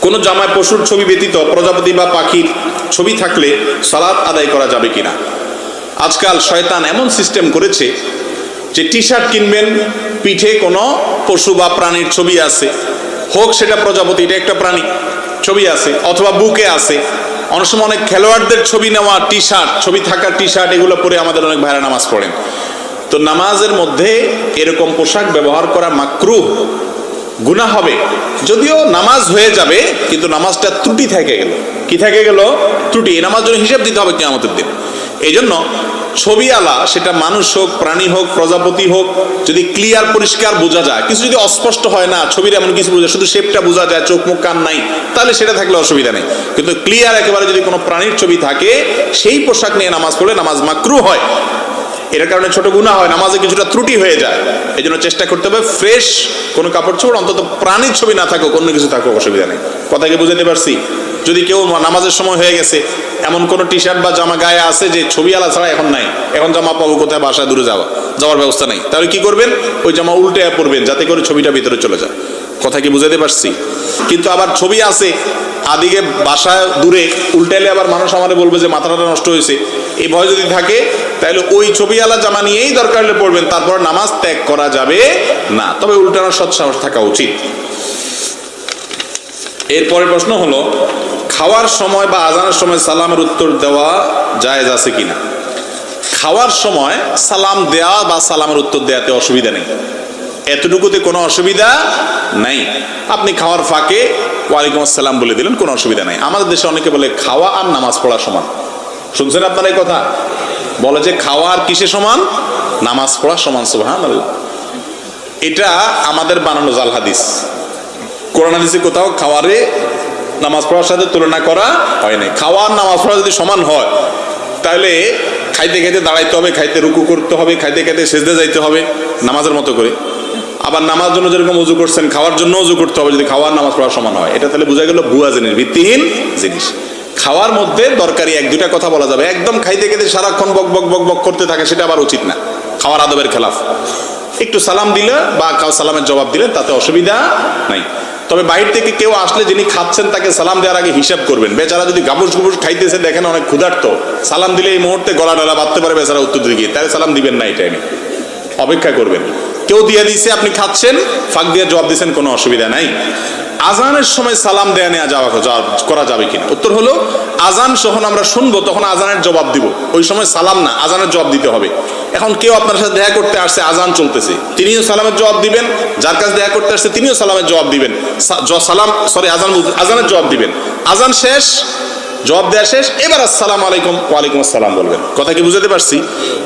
কোনো জামায় পশুর ছবি ব্যতীত প্রজাপতি বা পাখির ছবি থাকলে সালাত আদায় করা যাবে কিনা। আজকাল শয়তান এমন সিস্টেম করেছে যে টি শার্ট কিনবেন, পিঠে কোনো পশু বা প্রাণীর ছবি আছে, হোক সেটা প্রজাপতি, এটা একটা প্রাণী, ছবি আছে, অথবা বুকে আছে। অনেক সময় অনেক খেলোয়াড়দের ছবি নেওয়া টি শার্ট, ছবি থাকা টি শার্ট, এগুলো পরে আমাদের অনেক ভাইরা নামাজ পড়েন। তো নামাজের মধ্যে এরকম পোশাক ব্যবহার করা মাকরুহ, গুনাহ হবে। যদিও নামাজ হয়ে যাবে, কিন্তু নামাজটা ত্রুটি থেকে গেল। কি থেকে গেল? ত্রুটি। এই নামাজ জন্য হিসাব দিতে হবে কিয়ামতের দিন। এই জন্য ছবি আলা, সেটা মানুষ হোক, প্রাণী হোক, প্রজাপতি হোক, যদি ক্লিয়ার পরিষ্কার বোঝা যায়, কিছু যদি অস্পষ্ট হয় না, ছবির এমন কিছু বোঝা, শুধু শেপটা বোঝা যায়, চোখ মুখ কান নাই, তাহলে সেটা থাকলে অসুবিধা নেই। কিন্তু ক্লিয়ার একেবারে যদি কোনো প্রাণীর ছবি থাকে, সেই পোশাক নিয়ে নামাজ পড়লে নামাজ মাকরুহ হয়। এর কারণে ছোট গুনাহ হয়, নামাজে কিছুটা ত্রুটি হয়ে যায়। এই জন্য চেষ্টা করতে হবে ফ্রেশ কোনো কাপড় চোপড়, অন্তত প্রাণীর ছবি না থাকুক, অন্য কিছু থাকুক, অসুবিধা নেই। কথা কি বুঝাতে পারছি? যদি কেউ নামাজের সময় হয়ে গেছে, এমন কোনো টি শার্ট বা জামা গায়ে আছে যে ছবি আলা ছাড়া এখন নাই, এখন জামা পাবো কোথায়, বাসায় দূরে যাওয়ার ব্যবস্থা নেই, তাহলে কি করবেন? ওই জামা উল্টে পরবেন, যাতে করে ছবিটা ভিতরে চলে যায়। কথা কি বুঝাতে পারছি? কিন্তু আবার ছবি আছে আদিকে বাসায় দূরে, উল্টাইলে আবার মানুষ আমাদের বলবে যে মাথাটা নষ্ট হয়েছে, এই ভয় যদি থাকে, তাহলে ওই ছবি আলা জামা নিয়েই দরকার হলে পড়বেন, তারপর নামাজ ত্যাগ করা যাবে না। তবে উল্টানোর সৎসাহস থাকা উচিত। এরপরের প্রশ্ন হলো, খাওয়ার সময় বা আজানের সময় সালামের উত্তর দেওয়া জায়েজ আছে কিনা। খাওয়ার সময় সালাম দেওয়া বা সালামের উত্তর দেওয়াতে অসুবিধা নেই, এতটুকুতে কোনো অসুবিধা নাই। আপনি খাওয়ার ফাঁকে ওয়ালাইকুম আসসালাম বলে দিলেন, কোনো অসুবিধা নাই। আমাদের দেশে অনেকে বলে খাওয়া আর নামাজ পড়া সমান। শুনছেন আপনারা এই কথা? বলে যে খাওয়া আর কিসে সমান? নামাজ পড়া সমান। সুবহানাল্লাহ। এটা আমাদের বানানো জাল হাদিস। কোরআন হাদিসে কোথাও খাওয়ারে নামাজ পড়ার সাথে তুলনা করা হয় নাই। খাওয়া আর নামাজ পড়া যদি সমান হয়, তাহলে খাইতে খাইতে দাঁড়াইতে হবে, খাইতে রুকু করতে হবে, খাইতে খাইতে সেজদে যাইতে হবে নামাজের মতো করে। আবার নামাজ জন্য যেরকম উজু করছেন, খাওয়ার জন্য উজু করতে হবে, যদি খাওয়ার নামাজ পড়া সমান হয়। এটা তাহলে বোঝা গেল ভুয়া জিনিস, ভিত্তিহীন জিনিস। খাওয়ার মধ্যে দরকারি এক দুটা কথা বলা যাবে, একদম খাইতে খাইতে সারাক্ষণ বক বক বক বক করতে থাকে, সেটা আবার উচিত না, খাওয়ার আদবের খেলাফ। একটু সালাম দিলে বা সালামের জবাব দিলে তাতে অসুবিধা নাই। তবে বাইরে থেকে কেউ আসলে যিনি খাচ্ছেন তাকে সালাম দেওয়ার আগে হিসাব করবেন। বেচারা যদি গাবুস গুবুস খাইতেছে, দেখেন অনেক ক্ষুধার্ত, সালাম দিলে এই মুহূর্তে গলা ডালা বাঁধতে পারে বেচারা উত্তর দিকে, তাহলে সালাম দিবেন না, এই টাইমে অপেক্ষা করবেন। কেউ দিয়ে দিয়েছে, আপনি খাচ্ছেন, ফাঁক দিয়ে জবাব দিচ্ছেন, কোনো অসুবিধা নাই। আজানের সময় সালাম দেয়া নেওয়া করা যাবে কিনা। উত্তর হলো, আজান যখন আমরা শুনবো তখন আজানের জবাব দিব, ওই সময় সালাম না, আজানের জবাব দিতে হবে। এখন কেউ আপনার সাথে দেখা করতে আসছে, আজান চলতেছে, তিনিও সালামের জবাব দিবেন, যার কাছে দেখা করতে আসছে তিনিও সালামের জবাব দিবেন, আজানের জবাব দিবেন। আজান শেষ, জবাব দেওয়া শেষ, এবার আসসালামু আলাইকুম, ওয়ালাইকুম আসসালাম বলবেন। কথা কি বুঝাতে পারছি?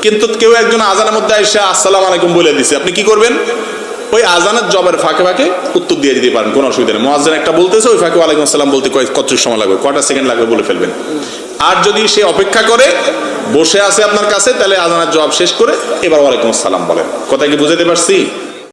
কিন্তু কেউ একজন আজানের মধ্যে এসে আসসালামু আলাইকুম বলে দিছে, আপনি কি করবেন? ওই আজানের জবের ফাঁকে ফাঁকে উত্তর দিয়ে দিতে পারেন, কোনো অসুবিধা নেই। মুয়াজ্জিন একটা বলতেছে, ওই ফাঁকে ওয়ালাইকুম আসসালাম বলতে কত সময় লাগবে, কয়টা সেকেন্ড লাগবে বলে ফেলবেন। আর যদি সে অপেক্ষা করে বসে আছে আপনার কাছে, তাহলে আজানের জবাব শেষ করে এবার ওয়ালাইকুম আসসালাম বলেন। কথা কি বুঝাতে পারছি?